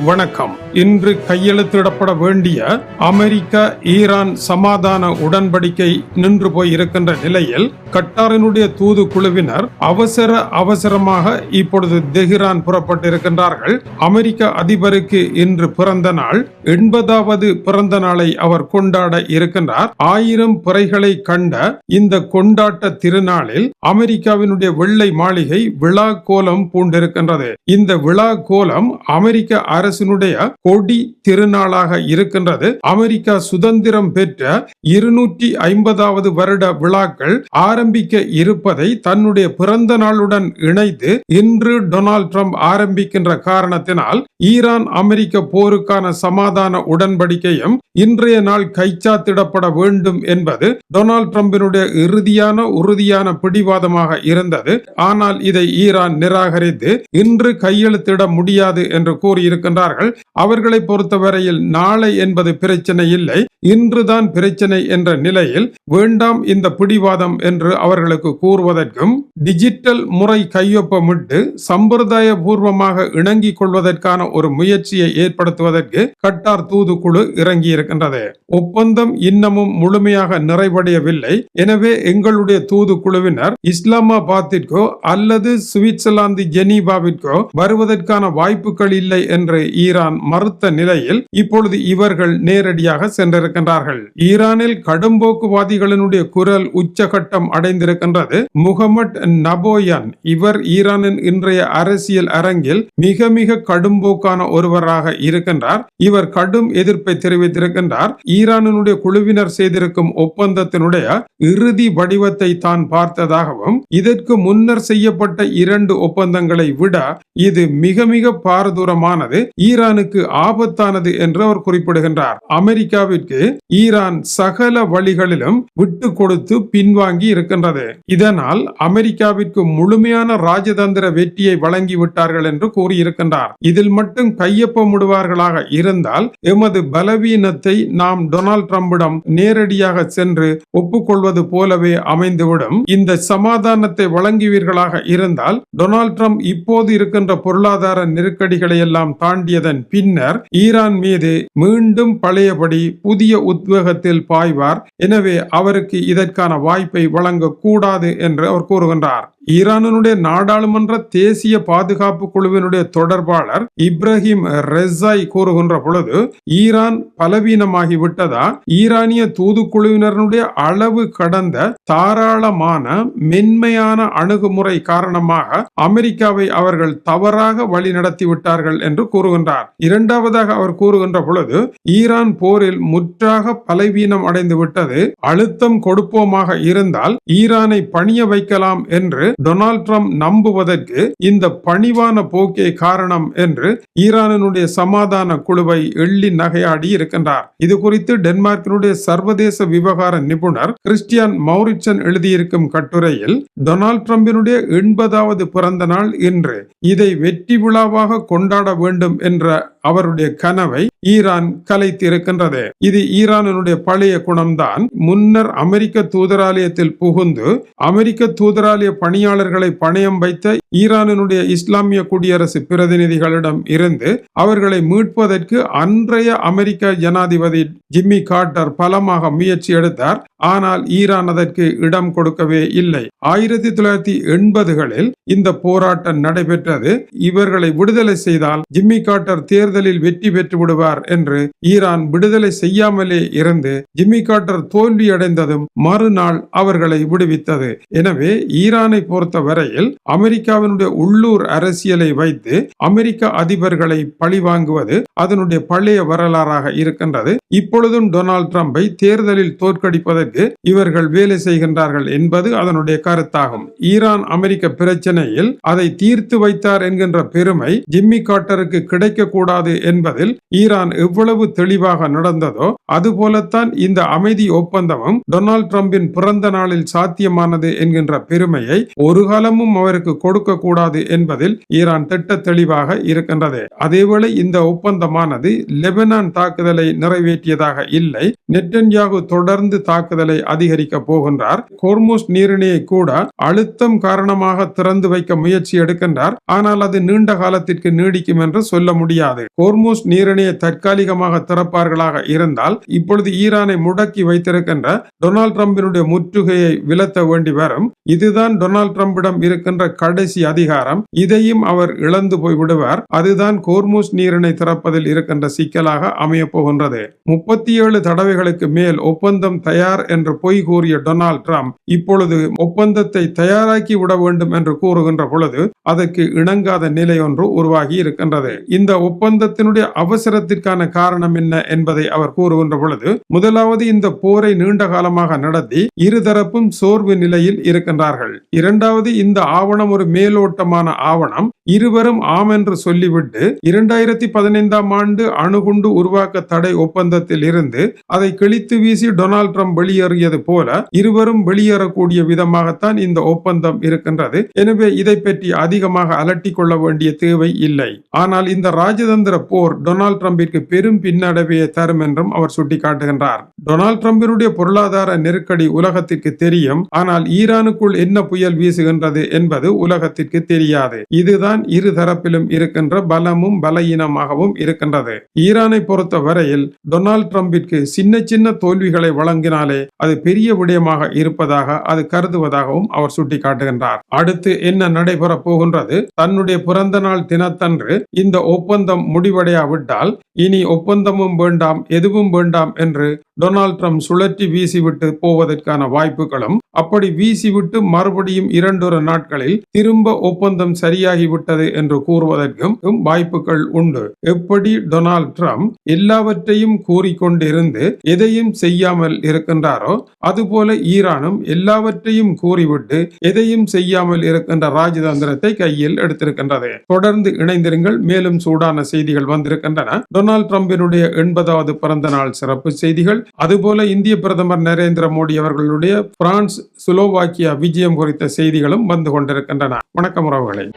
வணக்கம். இன்று கையெழுத்திடப்பட வேண்டிய அமெரிக்க ஈரான் சமாதான உடன்படிக்கை நின்று போய் இருக்கின்ற நிலையில் கட்டாரினுடைய தூதுக்குழுவினர் அவசரமாக இப்பொழுது தெஹ்ரான் புறப்பட்டிருக்கின்றார்கள். அமெரிக்க அதிபருக்கு இன்று பிறந்த நாள், 80வது பிறந்த நாளை அவர் கொண்டாட இருக்கின்றார். 1000 பிறைகளை கண்ட இந்த கொண்டாட்ட திருநாளில் அமெரிக்காவினுடைய வெள்ளை மாளிகை விழா கோலம் பூண்டிருக்கின்றது. இந்த விழா கோலம் அமெரிக்க அரசினுடைய கொடி திருநாளாக இருக்கின்றது. அமெரிக்கா சுதந்திரம் பெற்ற 250வது வருட விழாக்கள் ஆரம்பிக்க இருப்பதை தன்னுடைய பிறந்த நாளுடன் இணைத்து இன்று டொனால்ட் ட்ரம்ப் ஆரம்பிக்கின்ற காரணத்தினால் ஈரான் அமெரிக்க போருக்கான சமாதான உடன்படிக்கையும் இன்றைய நாள் கைச்சாத்திடப்பட வேண்டும் என்பது டொனால்ட் ட்ரம்பினுடைய உறுதியான பிடிவாதமாக இருந்தது. ஆனால் இதை ஈரான் நிராகரித்து இன்று கையெழுத்திட முடியாது என்று கூறியிருக்கின்றார்கள். அவர்களை பொறுத்தவரையில் நாளை என்பது பிரச்சனை இல்லை, இன்றுதான் பிரச்சனை என்ற நிலையில் வேண்டாம் இந்த பிடிவாதம் என்று அவர்களுக்கு கூறுவதற்கும் டிஜிட்டல் முறை கையொப்பமிட்டு சம்பிரதாய பூர்வமாக இணங்கிக் கொள்வதற்கான ஒரு முயற்சியை ஏற்படுத்துவதற்கு கட்டார் தூதுக்குழு இறங்கி இருக்கின்றது. ஒப்பந்தம் இன்னமும் முழுமையாக நிறைவடையவில்லை. எனவே எங்களுடைய தூதுக்குழுவினர் இஸ்லாமாபாத்திற்கோ அல்லது சுவிட்சர்லாந்து ஜெனீவாவிற்கோ வருவதற்கான வாய்ப்புகள் இல்லை என்று ஈரான் மறுத்த நிலையில் இப்பொழுது இவர்கள் நேரடியாக சென்றிருக்கின்றார்கள். ஈரானில் கடும்போக்குவாதிகளினுடைய குரல் உச்சகட்டம் அடைந்திருக்கின்றது. முகமட் நபோயான் இவர் ஈரானின் இன்றைய அரசியல் அரங்கில் மிக கடும்போக்கான ஒருவராக இருக்கின்றார். இவர் கடும் எதிர்ப்பை தெரிவித்திருக்கின்றார். ஈரானினுடைய குழுவினர் செய்திருக்கும் ஒப்பந்தத்தினுடைய இறுதி வடிவத்தை தான் பார்த்ததாகவும் இதற்கு முன்னர் செய்யப்பட்ட 2 ஒப்பந்தங்களை விட இது மிக பாரதூரமானது, ஈரானுக்கு ஆபத்தானது என்று அவர் குறிப்பிடுகின்றார். அமெரிக்காவிற்கு ஈரான் சகல வழிகளிலும் விட்டு கொடுத்து பின்வாங்கி இருக்கின்றது. இதனால் அமெரிக்காவிற்கு முழுமையான ராஜதந்திர வெற்றியை வழங்கிவிட்டார்கள் என்று கூறியிருக்கின்றார். இதில் மட்டும் கையொப்பமிடுவார்களாக இருந்தால் எமது பலவீனத்தை நாம் டொனால்ட் ட்ரம்பிடம் நேரடியாக சென்று ஒப்புக்கொள்வது போலவே அமைந்துவிடும். இந்த சமாதானத்தை வழங்குவீர்களாக இருந்தால் டொனால்ட் ட்ரம்ப் இப்போது இருக்கின்ற பொருளாதார நெருக்கடிகளை எல்லாம் தாண்டியதன் பின்னர் ஈரான் மீது மீண்டும் பழையபடி புதிய உத்வேகத்தில் பாய்வார். எனவே அவருக்கு இதற்கான வாய்ப்பை வழங்கக்கூடாது என்று அவர் கூறுகின்றார். ஈரானுடைய நாடாளுமன்ற தேசிய பாதுகாப்பு குழுவினுடைய தொடர்பாளர் இப்ராஹிம் ரெசாய் கூறுகின்ற பொழுது ஈரான் பலவீனமாகி விட்டதா, ஈரானிய தூதுக்குழுவினருடைய அளவு கடந்த தாராளமான மென்மையான அணுகுமுறை காரணமாக அமெரிக்காவை அவர்கள் தவறாக வழிநடத்தி விட்டார்கள் என்று கூறுகின்றார். இரண்டாவதாக அவர் கூறுகின்ற பொழுது ஈரான் போரில் முற்றாக பலவீனம் அடைந்து விட்டது, அழுத்தம் கொடுப்போமாக இருந்தால் ஈரானை பணிய வைக்கலாம் என்று டொனால்ட் ட்ரம்ப் நம்புவதற்கு இந்த பணிவான போக்கே காரணம் என்று ஈரானுடைய சமாதான குழுவை எள்ளி நகையாடி இருக்கின்றார். இது குறித்து டென்மார்க்கினுடைய சர்வதேச விவகார நிபுணர் கிறிஸ்டியன் மௌரிட்சன் எழுதியிருக்கும் கட்டுரையில் டொனால்ட் ட்ரம்பினுடைய 80வது பிறந்த நாள் இன்று, இதை வெற்றி விழாவாக கொண்டாட வேண்டும் என்ற அவருடைய கனவை ஈரான் கலைத்திருக்கின்றது. இது ஈரானுடைய பழைய குணம்தான். முன்னர் அமெரிக்க தூதராலயத்தில் புகுந்து அமெரிக்க தூதராலய பணியாளர்களை பணயம் வைத்த ஈரானுடைய இஸ்லாமிய குடியரசு பிரதிநிதிகளிடம் இருந்து அவர்களை மீட்பதற்கு அன்றைய அமெரிக்க ஜனாதிபதி ஜிம்மி கார்ட்டர் பலமாக முயற்சி எடுத்தார். ஆனால் ஈரான் அதற்கு இடம் கொடுக்கவே இல்லை. 1980களில் இந்த போராட்டம் நடைபெற்றது. இவர்களை விடுதலை செய்தால் ஜிம்மி கார்ட்டர் தேர்தலில் வெற்றி பெற்று விடுவார் என்று ஈரான் விடுதலை செய்யாமலே இருந்து ஜிம்மி கார்ட்டர் தோல்வியடைந்ததும் மறுநாள் அவர்களை விடுவித்தது. எனவே ஈரானை பொறுத்த வரையில் அமெரிக்காவினுடைய உள்ளூர் அரசியலை வைத்து அமெரிக்க அதிபர்களை பழிவாங்குவது அதனுடைய பழைய வரலாறாக இருக்கின்றது. இப்பொழுதும் டொனால்ட் ட்ரம்பை தேர்தலில் தோற்கடிப்பதற்கு இவர்கள் வேலை செய்கின்றார்கள் என்பது அதனுடைய கருத்தாகும். ஈரான் அமெரிக்க பிரச்சனையில் அதை தீர்த்து வைத்தார் என்கின்ற பெருமை ஜிம்மி கார்ட்டருக்கு கிடைக்க கூடாது என்பதில் ஈரான் எவ்வளவு தெளிவாக நடந்ததோ அதுபோலத்தான் இந்த அமைதி ஒப்பந்தமும் டொனால்ட் ட்ரம்பின் பிறந்த நாளில் சாத்தியமானது என்கின்ற பெருமையை ஒரு காலமும் அவருக்கு கொடுக்க கூடாது என்பதில் ஈரான் திட்ட தெளிவாக இருக்கின்றது. அதேவேளை இந்த ஒப்பந்தமானது லெபனான் தாக்குதலை நிறைவேற்றியதாக இல்லை. நெட்டன்யாகு தொடர்ந்து தாக்குதலை அதிகரிக்க போகின்றார். ஹோர்முஸ் நீரிணையை கூட அழுத்தம் காரணமாக திறந்து வைக்க முயற்சி எடுக்கின்றார். ஆனால் அது நீண்ட காலத்திற்கு நீடிக்கும் என்று சொல்ல முடியாது. ஹோர்முஸ் நீரிணையை தற்காலிகமாக திறப்பார்களாக இருந்தால் இப்பொழுது ஈரானை முடக்கி வைத்திருக்கின்ற டொனால்ட் ட்ரம்பினுடைய முற்றுகையை விலத்த வேண்டி வரும். இதுதான் டொனால்ட் ட்ரம்பிடம் இருக்கின்ற கடைசி அதிகாரம். இதையும் அவர் இழந்து போய் விடுவார். அதுதான் ஹோர்முஸ் நீரிணை திறப்பதில் இருக்கின்ற சிக்கலாக அமைய போகின்றது. 37 தடவைகளுக்கு மேல் ஒப்பந்தம் தயார் என்று பொய் கூறிய டொனால்ட் ட்ரம்ப் இப்பொழுது ஒப்பந்தத்தை தயாராக்கி விட வேண்டும் என்று கூறுகின்ற பொழுது அதற்கு இணங்காத நிலை ஒன்று உருவாகி இருக்கின்றது. இந்த ஒப்பந்தத்தினுடைய அவசரத்திற்கான காரணம் என்ன என்பதை அவர் கூறுகின்ற பொழுது, முதலாவது இந்த போரை நீண்ட காலமாக நடத்தி இருதரப்பும் சோர்வு நிலையில் இருக்கின்றார்கள். இரண்டாவது, இந்த ஆவணம் ஒரு மேலோட்டமான ஆவணம். இருவரும் ஆம் என்று சொல்லிவிட்டு 2015 ஆண்டு அணுகுண்டு உருவாக்க தடை ஒப்பந்தத்தில் இருந்து அதை கிழித்து வீசி டொனால்ட் ட்ரம்ப் வெளியேறியது போல இருவரும் வெளியேறக்கூடிய விதமாகத்தான் இந்த ஒப்பந்தம் இருக்கின்றது. எனவே இதை பற்றி அதிகமாக அலட்டிக் கொள்ள வேண்டிய தேவை இல்லை. ஆனால் இந்த ராஜதந்திர போர் டொனால்ட் ட்ரம்பிற்கு பெரும் பின்னடைவையை தரும் என்றும் அவர் சுட்டிக்காட்டுகின்றார். டொனால்ட் ட்ரம்பினுடைய பொருளாதார நெருக்கடி உலகத்திற்கு தெரியும். ஆனால் ஈரானுக்குள் என்ன புயல் வீசுகின்றது என்பது உலகத்திற்கு தெரியாது. இதுதான் இரு தரப்பிலும் இருக்கின்ற பலமும் பலவீனமாகவும் இருக்கின்றது. ஈரானை பொறுத்த வரையில் டொனால்ட் ட்ரம்பிற்கு சின்ன சின்ன தோல்விகளை வழங்கினாலே அது பெரிய விடயமாக இருப்பதாக அது கருதுவதாகவும் அவர் சுட்டிக்காட்டுகின்றார். அடுத்து என்ன நடைபெற போகின்றது? தன்னுடைய பிறந்த நாள் தினத்தன்று இந்த ஒப்பந்தம் முடிவடையாவிட்டால் இனி ஒப்பந்தமும் வேண்டாம், எதுவும் வேண்டாம் என்று டொனால்ட் ட்ரம்ப் சுழற்றி வீசிவிட்டு போவதற்கான வாய்ப்புகளும், அப்படி வீசிவிட்டு மறுபடியும் 2 நாட்களில் திரும்ப ஒப்பந்தம் சரியாகிவிட்டது என்று கூறுவதற்கும் வாய்ப்புகள் உண்டு. எப்படி டொனால்ட் ட்ரம்ப் எல்லாவற்றையும் கூறிக்கொண்டிருந்து எதையும் செய்யாமல் இருக்கின்றாரோ அதுபோல ஈரானும் எல்லாவற்றையும் கூறிவிட்டு எதையும் செய்யாமல் இருக்கின்ற ராஜதந்திரத்தை கையில் எடுத்திருக்கின்றது. தொடர்ந்து இணைந்திருங்கள். மேலும் சூடான செய்திகள் வந்திருக்கின்றன. டொனால்ட் ட்ரம்பினுடைய 80வது பிறந்த நாள் சிறப்பு செய்திகள், அதுபோல இந்திய பிரதமர் நரேந்திர மோடி அவர்களுடைய பிரான்ஸ், ஸ்லோவாக்கியா விஜயம் குறித்த செய்திகளும் வந்து கொண்டிருக்கின்றன. வணக்கம் உறவுகளே.